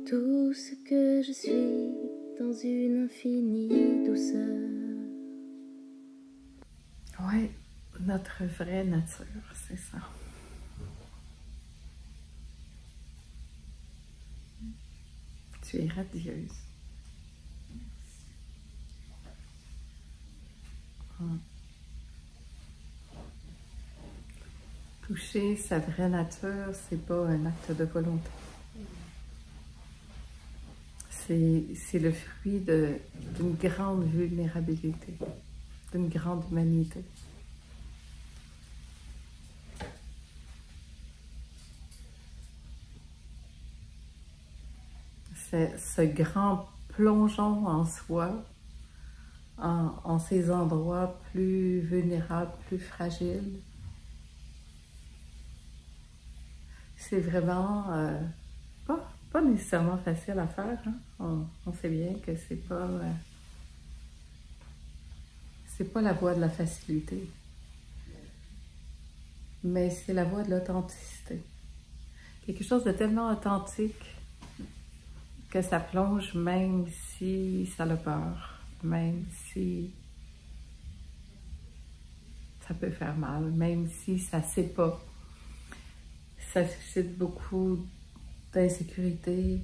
tout ce que je suis dans une infinie douceur. Oui, notre vraie nature, c'est ça. Tu es radieuse. Toucher sa vraie nature, c'est pas un acte de volonté. C'est le fruit d'une grande vulnérabilité, d'une grande humanité. C'est ce grand plongeon en soi, en ces endroits plus vulnérables, plus fragiles. C'est vraiment pas nécessairement facile à faire. Hein? On sait bien que c'est pas la voie de la facilité, mais c'est la voie de l'authenticité. Quelque chose de tellement authentique que ça plonge même si ça a peur, même si ça peut faire mal, même si ça ne sait pas. Ça suscite beaucoup d'insécurité.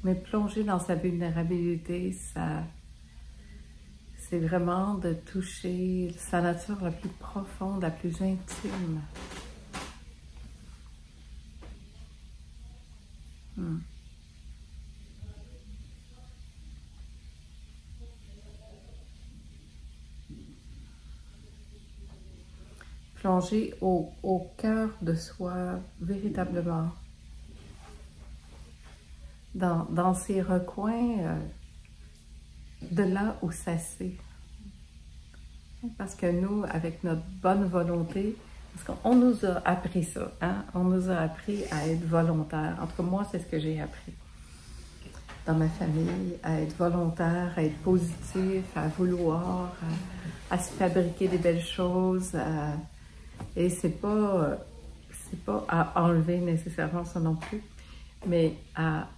Mais plonger dans sa vulnérabilité, c'est vraiment de toucher sa nature la plus profonde, la plus intime. Plonger au cœur de soi, véritablement, dans ces recoins, de là où ça c'est. Parce que nous, avec notre bonne volonté, parce qu'on nous a appris ça, hein? On nous a appris à être volontaire. En tout cas, moi, c'est ce que j'ai appris dans ma famille, à être volontaire, à être positif, à vouloir, à se fabriquer des belles choses. Et c'est pas à enlever nécessairement ça non plus, mais à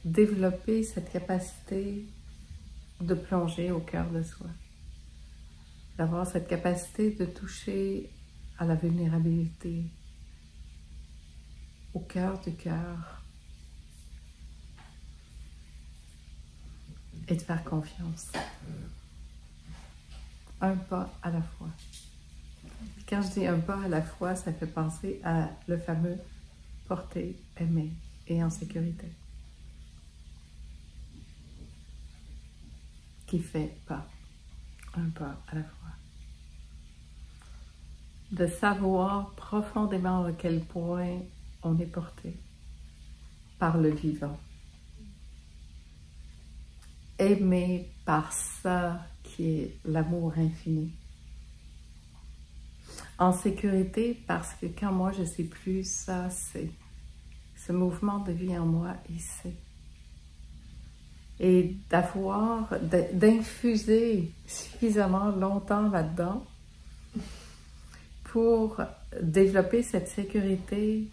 développer cette capacité de plonger au cœur de soi. D'avoir cette capacité de toucher à la vulnérabilité, au cœur du cœur, et de faire confiance. Un pas à la fois. Puis quand je dis un pas à la fois, ça fait penser à le fameux porter, aimer et en sécurité. Qui fait pas, un pas à la fois. De savoir profondément à quel point on est porté par le vivant. Aimé par ça qui est l'amour infini. En sécurité parce que quand moi je sais plus, ça c'est. Ce mouvement de vie en moi, il sait. Et d'infuser suffisamment longtemps là-dedans pour développer cette sécurité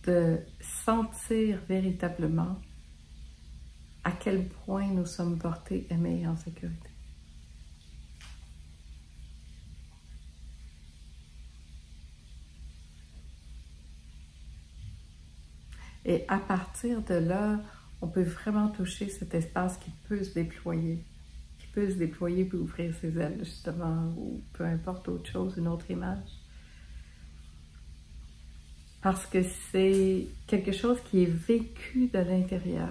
de sentir véritablement à quel point nous sommes portés, aimés et en sécurité. Et à partir de là, on peut vraiment toucher cet espace qui peut se déployer. Qui peut se déployer pour ouvrir ses ailes, justement, ou peu importe autre chose, une autre image. Parce que c'est quelque chose qui est vécu de l'intérieur,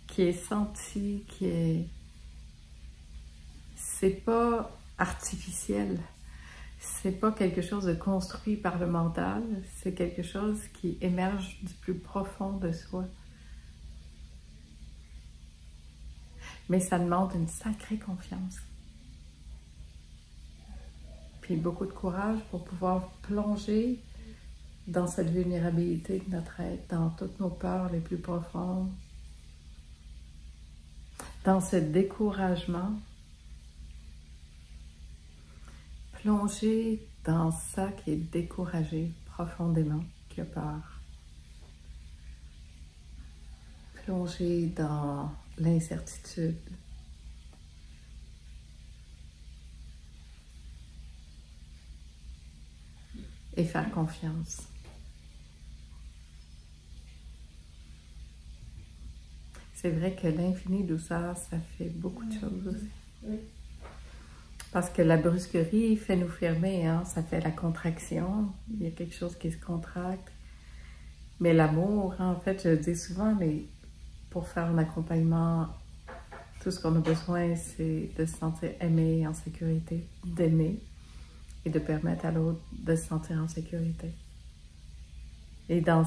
qui est senti, qui est... C'est pas artificiel. C'est pas quelque chose de construit par le mental, c'est quelque chose qui émerge du plus profond de soi. Mais ça demande une sacrée confiance. Puis beaucoup de courage pour pouvoir plonger dans cette vulnérabilité de notre être, dans toutes nos peurs les plus profondes, dans ce découragement. Plonger dans ça qui est découragé profondément, qui a peur. Plonger dans l'incertitude. Et faire confiance. C'est vrai que l'infinie douceur, ça fait beaucoup de choses aussi. Oui. Parce que la brusquerie fait nous fermer, hein? Ça fait la contraction. Il y a quelque chose qui se contracte. Mais l'amour, hein, en fait, je le dis souvent, mais pour faire un accompagnement, tout ce qu'on a besoin, c'est de se sentir aimé, en sécurité, d'aimer et de permettre à l'autre de se sentir en sécurité. Et dans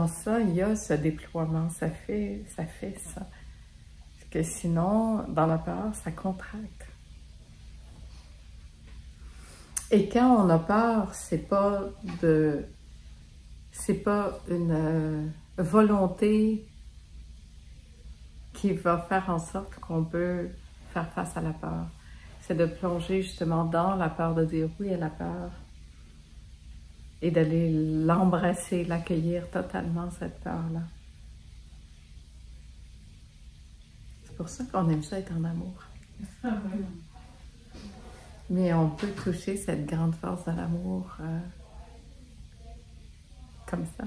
ça, il y a ce déploiement, ça fait ça. Parce que sinon, dans la peur, ça contracte. Et quand on a peur, c'est pas une volonté qui va faire en sorte qu'on peut faire face à la peur. C'est de plonger justement dans la peur, de dire oui à la peur et d'aller l'embrasser, l'accueillir totalement, cette peur-là. C'est pour ça qu'on aime ça être en amour. Mais on peut toucher cette grande force de l'amour comme ça.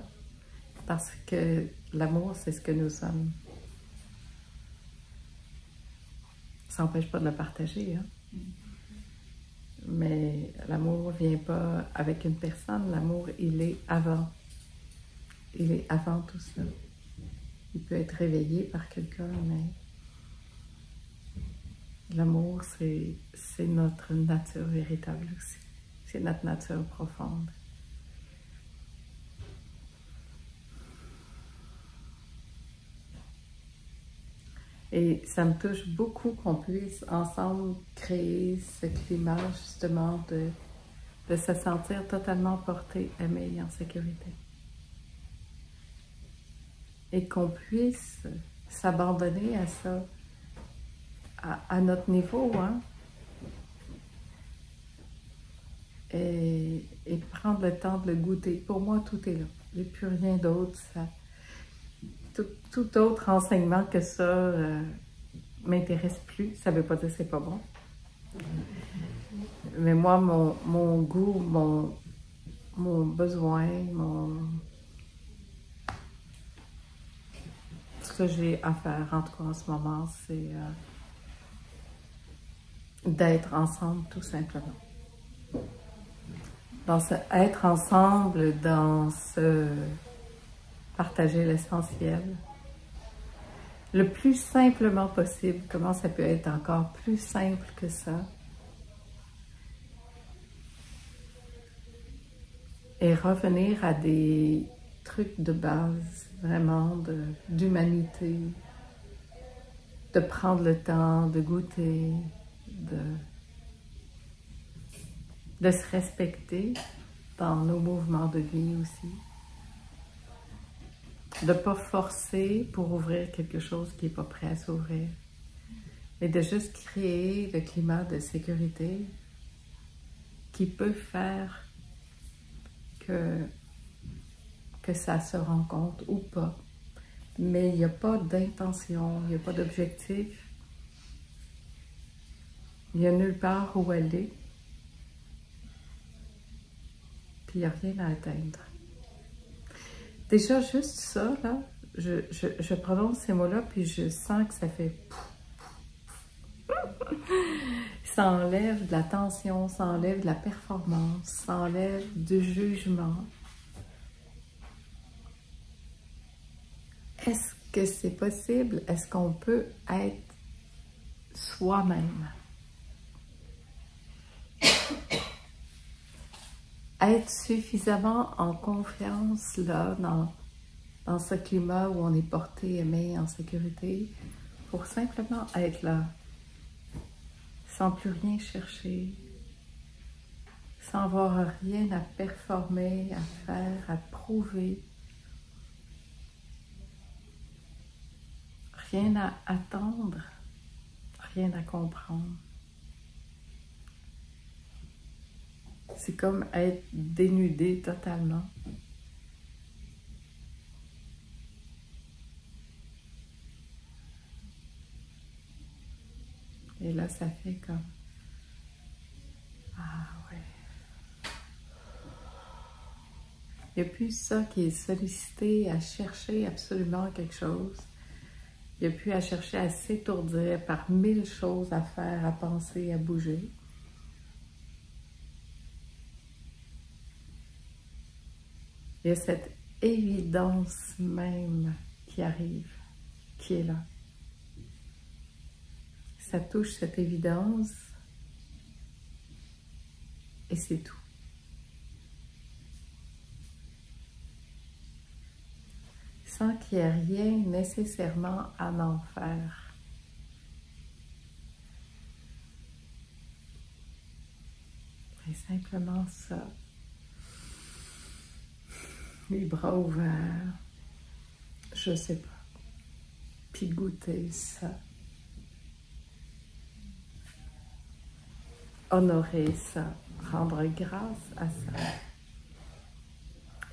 Parce que l'amour, c'est ce que nous sommes. Ça n'empêche pas de le partager, hein? Mais l'amour ne vient pas avec une personne. L'amour, il est avant. Il est avant tout ça. Il peut être réveillé par quelqu'un, mais l'amour, c'est notre nature véritable aussi. C'est notre nature profonde. Et ça me touche beaucoup qu'on puisse ensemble créer ce climat justement de se sentir totalement porté, aimé et en sécurité. Et qu'on puisse s'abandonner à ça, à notre niveau, hein? Et prendre le temps de le goûter. Pour moi, tout est là. Il n'y a plus rien d'autre. Tout autre enseignement que ça m'intéresse plus. Ça ne veut pas dire que c'est pas bon. Mais moi, mon goût, mon besoin, ce que j'ai à faire, en tout cas en ce moment, c'est d'être ensemble tout simplement. Être ensemble dans ce partager l'essentiel. Le plus simplement possible, comment ça peut être encore plus simple que ça? Et revenir à des trucs de base, vraiment d'humanité, de prendre le temps, de goûter, de se respecter dans nos mouvements de vie aussi. De ne pas forcer pour ouvrir quelque chose qui n'est pas prêt à s'ouvrir, mais de juste créer le climat de sécurité qui peut faire que ça se rencontre ou pas. Mais il n'y a pas d'intention, il n'y a pas d'objectif, il n'y a nulle part où aller, puis il n'y a rien à atteindre. Déjà, juste ça, là, je prononce ces mots-là, puis je sens que ça fait... Ça enlève de la tension, ça enlève de la performance, ça enlève du jugement. Est-ce que c'est possible? Est-ce qu'on peut être soi-même? Être suffisamment en confiance, là, dans ce climat où on est porté, aimé, en sécurité, pour simplement être là, sans plus rien chercher, sans avoir rien à performer, à faire, à prouver, rien à attendre, rien à comprendre. C'est comme être dénudé totalement. Et là, ça fait comme... Ah ouais. Il n'y a plus ça qui est sollicité à chercher absolument quelque chose. Il n'y a plus à chercher à s'étourdir par 1000 choses à faire, à penser, à bouger. Il y a cette évidence même qui arrive, qui est là. Ça touche cette évidence et c'est tout. Sans qu'il n'y ait rien nécessairement à en faire. Et simplement ça. Les bras ouverts, je sais pas. Puis goûter ça. Honorer ça, rendre grâce à ça.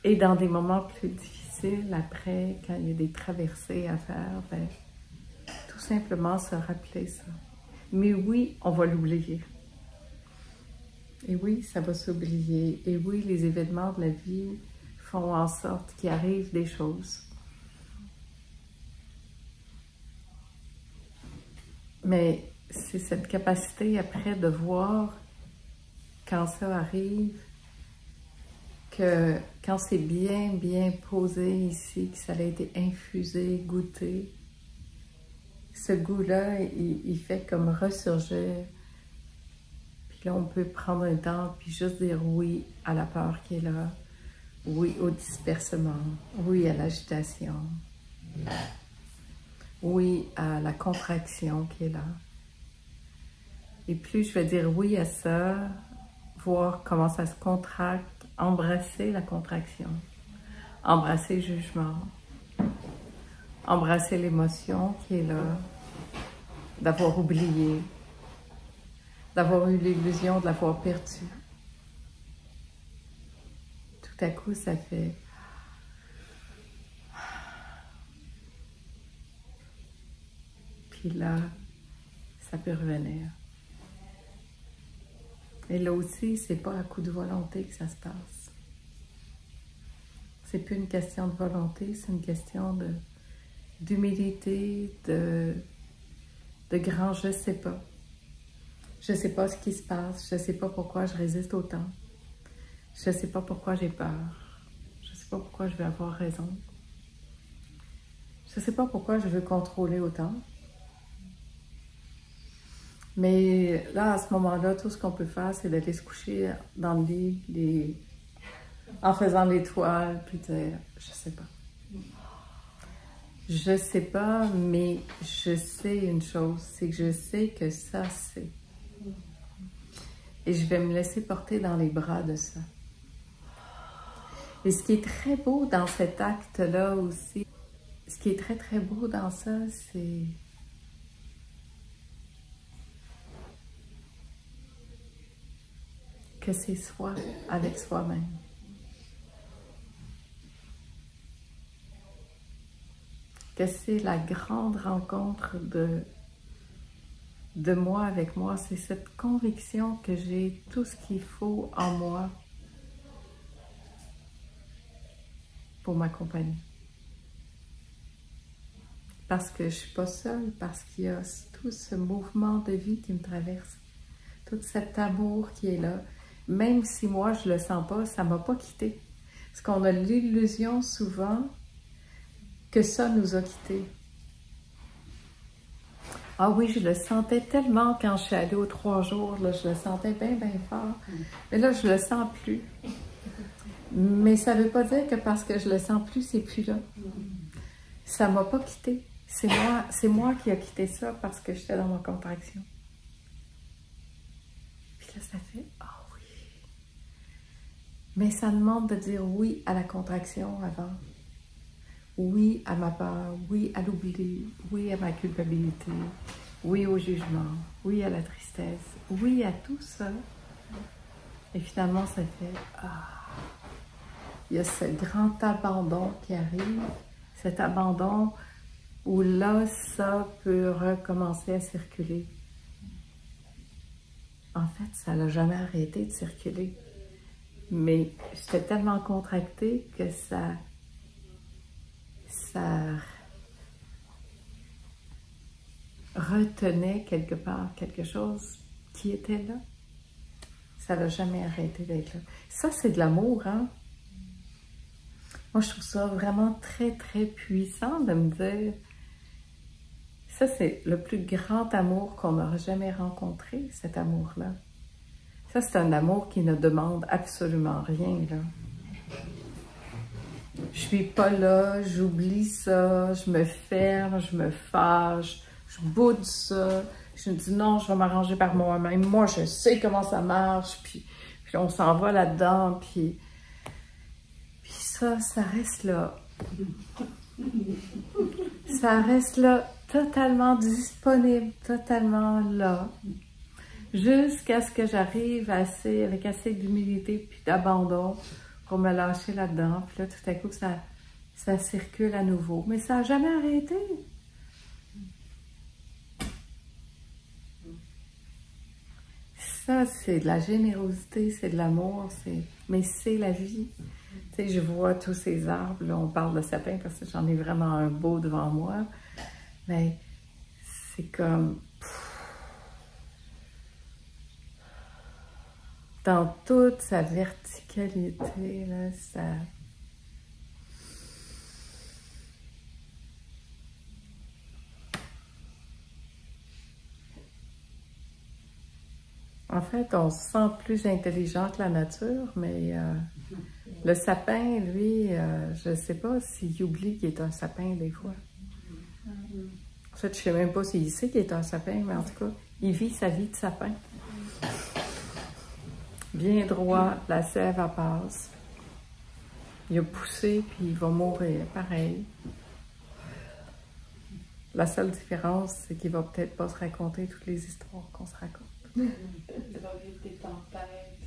Et dans des moments plus difficiles, après, quand il y a des traversées à faire, ben, tout simplement se rappeler ça. Mais oui, on va l'oublier. Et oui, ça va s'oublier. Et oui, les événements de la vie font en sorte qu'il arrive des choses. Mais c'est cette capacité après de voir quand ça arrive, que quand c'est bien posé ici, que ça a été infusé, goûté, ce goût-là, il fait comme ressurgir. Puis là, on peut prendre un temps, puis juste dire oui à la peur qui est là, oui au dispersement, oui à l'agitation, oui à la contraction qui est là. Et plus je vais dire oui à ça, voir comment ça se contracte, embrasser la contraction, embrasser le jugement, embrasser l'émotion qui est là, d'avoir oublié, d'avoir eu l'illusion de l'avoir perdu. Tout à coup, ça fait... Puis là, ça peut revenir. Et là aussi, c'est pas à coup de volonté que ça se passe. C'est plus une question de volonté, c'est une question d'humilité, de grand je sais pas. Je sais pas ce qui se passe, je sais pas pourquoi je résiste autant. Je sais pas pourquoi j'ai peur. Je sais pas pourquoi je vais avoir raison. Je sais pas pourquoi je veux contrôler autant. Mais là, à ce moment-là, tout ce qu'on peut faire, c'est d'aller se coucher dans le lit, en faisant l'étoile, puis dire, je sais pas. Je sais pas, mais je sais une chose, c'est que je sais que ça, c'est. Et je vais me laisser porter dans les bras de ça. Et ce qui est très beau dans cet acte-là aussi, ce qui est très beau dans ça, c'est... que c'est soi avec soi-même. Que c'est la grande rencontre de moi avec moi. C'est cette conviction que j'ai tout ce qu'il faut en moi pour m'accompagner. Parce que je ne suis pas seule, parce qu'il y a tout ce mouvement de vie qui me traverse. Tout cet amour qui est là. Même si moi, je ne le sens pas, ça ne m'a pas quitté. Parce qu'on a l'illusion souvent que ça nous a quittés. Ah oui, je le sentais tellement quand je suis allée aux 3 jours, là, je le sentais bien fort. Mais là, je ne le sens plus. Mais ça ne veut pas dire que parce que je le sens plus, c'est plus là. Ça ne m'a pas quitté. C'est moi qui a quitté ça parce que j'étais dans ma contraction. Puis là, ça fait... Mais ça demande de dire oui à la contraction avant. Oui à ma peur, oui à l'oubli, oui à ma culpabilité, oui au jugement, oui à la tristesse, oui à tout ça. Et finalement, ça fait il y a ce grand abandon qui arrive, cet abandon où là, ça peut recommencer à circuler. en fait, ça n'a jamais arrêté de circuler. Mais j'étais tellement contractée que ça retenait quelque part quelque chose qui était là. Ça n'a jamais arrêté d'être là. Ça, c'est de l'amour, hein? Moi, je trouve ça vraiment très, très puissant de me dire, ça, c'est le plus grand amour qu'on n'aura jamais rencontré, cet amour-là. Ça, c'est un amour qui ne demande absolument rien, là. Je suis pas là, j'oublie ça, je me ferme, je me fâche, je boude ça, je me dis non, je vais m'arranger par moi-même, moi je sais comment ça marche, puis on s'en va là-dedans, puis ça reste là. Ça reste là, totalement disponible, totalement là, jusqu'à ce que j'arrive avec assez d'humilité puis d'abandon pour me lâcher là-dedans. Puis là, tout à coup, ça circule à nouveau. Mais ça n'a jamais arrêté. Ça, c'est de la générosité, c'est de l'amour, mais c'est la vie. Tu sais, je vois tous ces arbres, là, on parle de sapin parce que j'en ai vraiment un beau devant moi, mais c'est comme... dans toute sa verticalité, là, ça... En fait, on se sent plus intelligent que la nature, mais le sapin, lui, je ne sais pas s'il oublie qu'il est un sapin des fois. En fait, je ne sais même pas s'il sait qu'il est un sapin, mais en tout cas, il vit sa vie de sapin. Bien droit, la sève elle passe. Il a poussé, puis il va mourir, pareil. La seule différence, c'est qu'il va peut-être pas se raconter toutes les histoires qu'on se raconte. Il va vivre des tempêtes,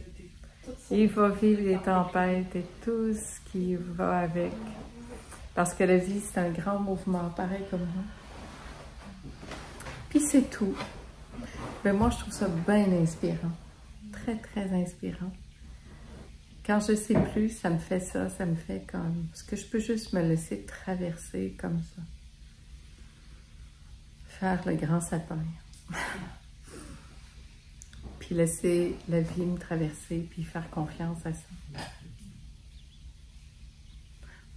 Il va vivre des tempêtes et tout ce qui va avec. Parce que la vie, c'est un grand mouvement, pareil comme nous. Puis c'est tout. Mais moi, je trouve ça bien inspirant. Très, très inspirant. Quand je sais plus, ça me fait ça, ça me fait comme... Est-ce que je peux juste me laisser traverser comme ça? Faire le grand sapin. Puis laisser la vie me traverser, puis faire confiance à ça.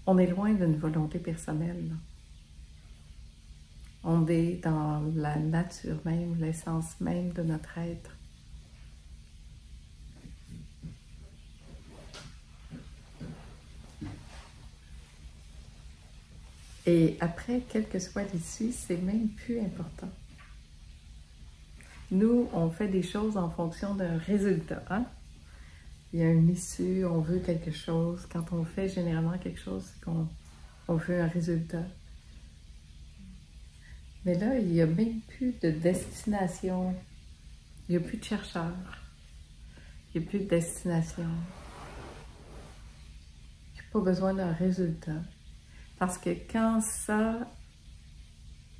On est loin d'une volonté personnelle, là. On est dans la nature même, l'essence même de notre être. Et après, quelle que soit l'issue, c'est même plus important. Nous, on fait des choses en fonction d'un résultat. Hein? Il y a une issue, on veut quelque chose. Quand on fait généralement quelque chose, c'est qu'on veut un résultat. Mais là, il n'y a même plus de destination. Il n'y a plus de chercheurs. Il n'y a plus de destination. Il n'y a pas besoin d'un résultat. Parce que quand ça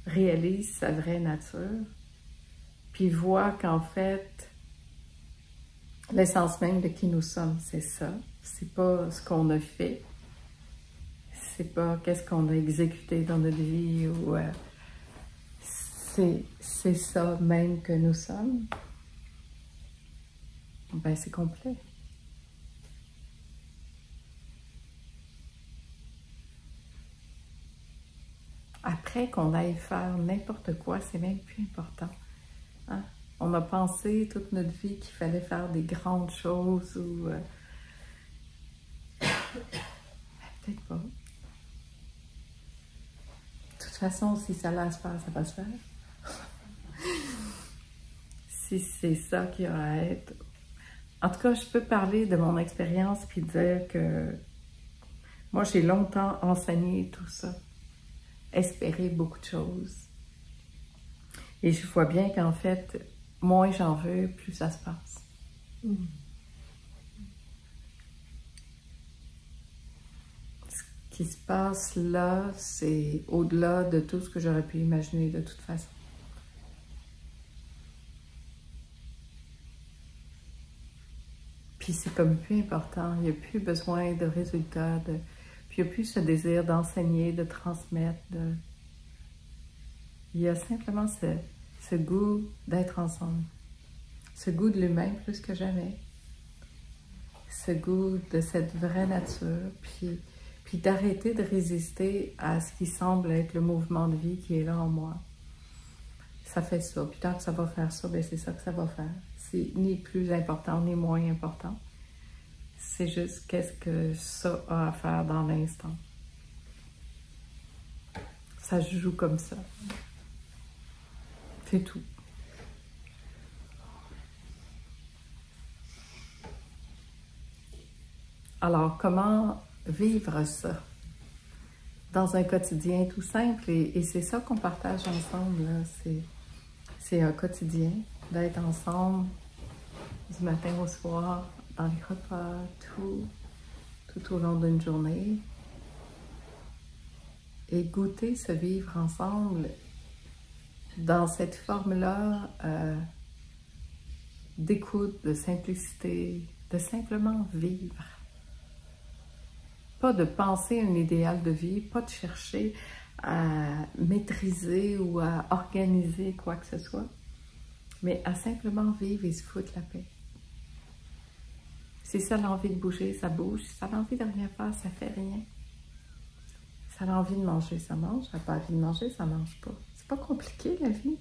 réalise sa vraie nature, puis voit qu'en fait, l'essence même de qui nous sommes, c'est ça. C'est pas ce qu'on a fait. C'est pas qu'est-ce qu'on a exécuté dans notre vie ou... c'est ça même que nous sommes. Ben, c'est complet. Après qu'on aille faire n'importe quoi, c'est même plus important. Hein? On a pensé toute notre vie qu'il fallait faire des grandes choses ou... peut-être pas. De toute façon, si ça laisse faire, ça va se faire. Si c'est ça qui a à être. En tout cas, je peux parler de mon expérience puis dire que moi, j'ai longtemps enseigné tout ça. Espérer beaucoup de choses. Et je vois bien qu'en fait, moins j'en veux, plus ça se passe. Ce qui se passe là, c'est au-delà de tout ce que j'aurais pu imaginer de toute façon. Puis c'est comme plus important, il n'y a plus besoin de résultats, puis il n'y a plus ce désir d'enseigner, de transmettre. Il y a simplement ce goût d'être ensemble, ce goût de l'humain plus que jamais, ce goût de cette vraie nature, puis d'arrêter de résister à ce qui semble être le mouvement de vie qui est là en moi. Ça fait ça, puis tant que ça va faire ça, bien c'est ça que ça va faire. C'est ni plus important, ni moins important. C'est juste qu'est-ce que ça a à faire dans l'instant. Ça se joue comme ça. C'est tout. Alors, comment vivre ça dans un quotidien tout simple? Et c'est ça qu'on partage ensemble. C'est un quotidien d'être ensemble du matin au soir, dans les repas, tout au long d'une journée. Et goûter ce vivre ensemble dans cette forme-là d'écoute, de simplicité, de simplement vivre. Pas de penser un idéal de vie, pas de chercher à maîtriser ou à organiser quoi que ce soit, mais à simplement vivre et se foutre la paix. Si ça a envie de bouger, ça bouge. Si ça a envie de rien faire, ça fait rien. Si ça a envie de manger, ça mange. Si ça n'a pas envie de manger, ça mange pas. C'est pas compliqué, la vie.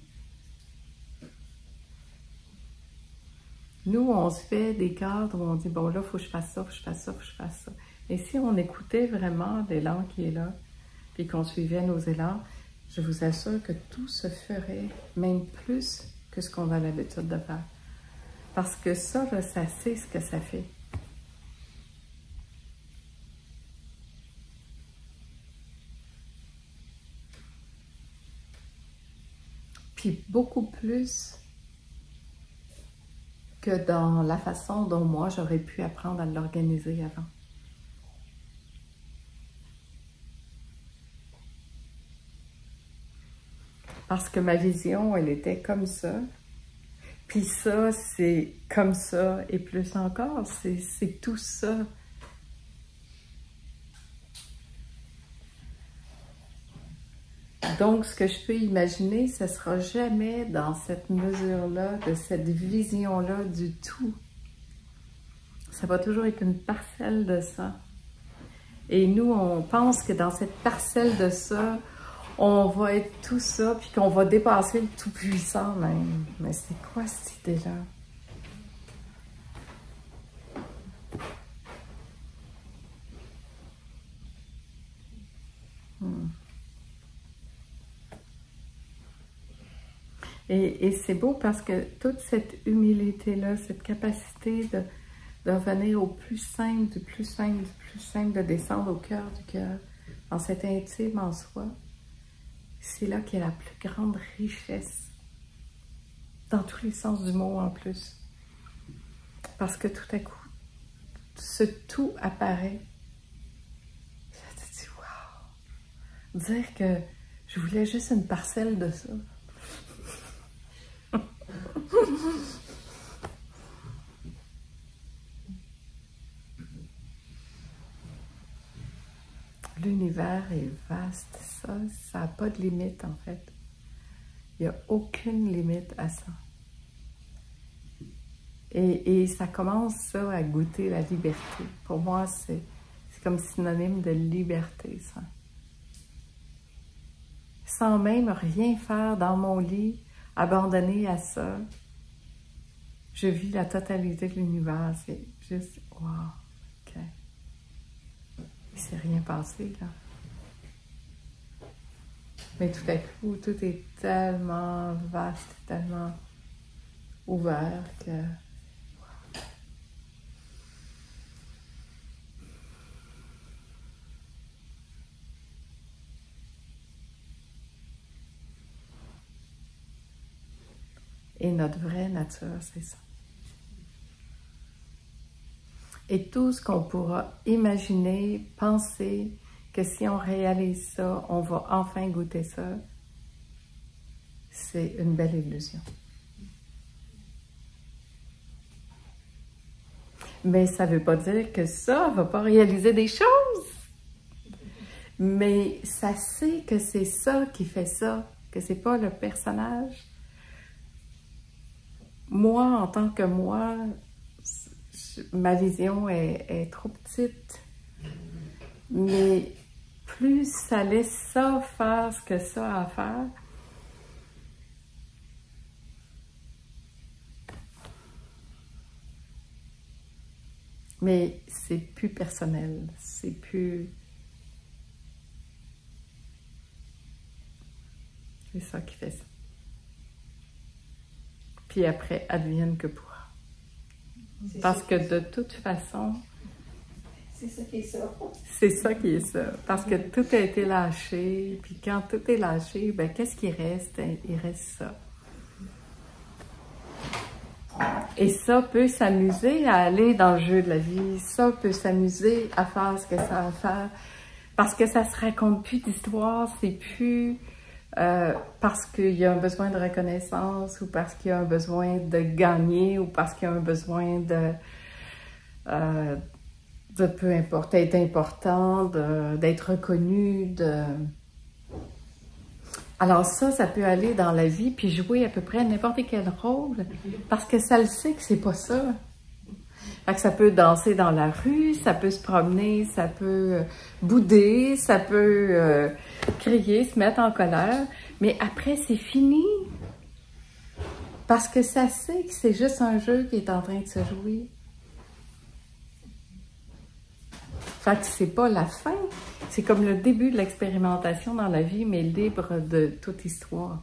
Nous, on se fait des cadres où on dit, bon là, il faut que je fasse ça, il faut que je fasse ça, il faut que je fasse ça. Et si on écoutait vraiment l'élan qui est là, puis qu'on suivait nos élans, je vous assure que tout se ferait, même plus que ce qu'on a l'habitude de faire. Parce que ça, là, ça sait ce que ça fait. Puis beaucoup plus que dans la façon dont moi, j'aurais pu apprendre à l'organiser avant. Parce que ma vision, elle était comme ça. Puis ça, c'est comme ça et plus encore. C'est tout ça. Donc, ce que je peux imaginer, ce ne sera jamais dans cette mesure-là, de cette vision-là du tout. Ça va toujours être une parcelle de ça. Et nous, on pense que dans cette parcelle de ça, on va être tout ça, puis qu'on va dépasser le tout-puissant même. Mais c'est quoi cette idée-là? Et c'est beau parce que toute cette humilité-là, cette capacité de revenir au plus simple, du plus simple, du plus simple, de descendre au cœur du cœur, dans cet intime en soi, c'est là qu'il y a la plus grande richesse, dans tous les sens du mot en plus. Parce que tout à coup, ce tout apparaît. Je te dis, waouh! Dire que je voulais juste une parcelle de ça. L'univers est vaste, ça n'a pas de limite en fait. Il n'y a aucune limite à ça. Et ça commence ça à goûter la liberté. Pour moi, c'est comme synonyme de liberté, ça. Sans même rien faire dans mon lit, abandonné à ça, je vis la totalité de l'univers. C'est juste, wow, ok. Il ne s'est rien passé, là. Mais tout à coup, tout est tellement vaste, tellement ouvert que... Et notre vraie nature, c'est ça. Et tout ce qu'on pourra imaginer, penser, que si on réalise ça, on va enfin goûter ça, c'est une belle illusion. Mais ça veut pas dire que ça va pas réaliser des choses. Mais ça sait que c'est ça qui fait ça, que c'est pas le personnage. Moi, en tant que moi, ma vision est trop petite. Mais plus ça laisse ça faire ce que ça a à faire, mais c'est plus personnel, c'est plus... C'est ça qui fait ça. Puis après, advienne que pourra. Parce que de toute façon... C'est ça qui est ça. C'est ça qui est ça. Parce que tout a été lâché. Puis quand tout est lâché, ben qu'est-ce qui reste? Il reste ça. Et ça peut s'amuser à aller dans le jeu de la vie. Ça peut s'amuser à faire ce que ça a à faire. Parce que ça se raconte plus d'histoire. C'est plus parce qu'il y a un besoin de reconnaissance ou parce qu'il y a un besoin de gagner ou parce qu'il y a un besoin de peu importe, être important, d'être reconnu, Alors ça peut aller dans la vie puis jouer à peu près n'importe quel rôle parce que ça le sait que c'est pas ça. Fait que ça peut danser dans la rue, ça peut se promener, ça peut bouder, ça peut crier, se mettre en colère, mais après c'est fini. Parce que ça sait que c'est juste un jeu qui est en train de se jouer. Fait que c'est pas la fin, c'est comme le début de l'expérimentation dans la vie, mais libre de toute histoire.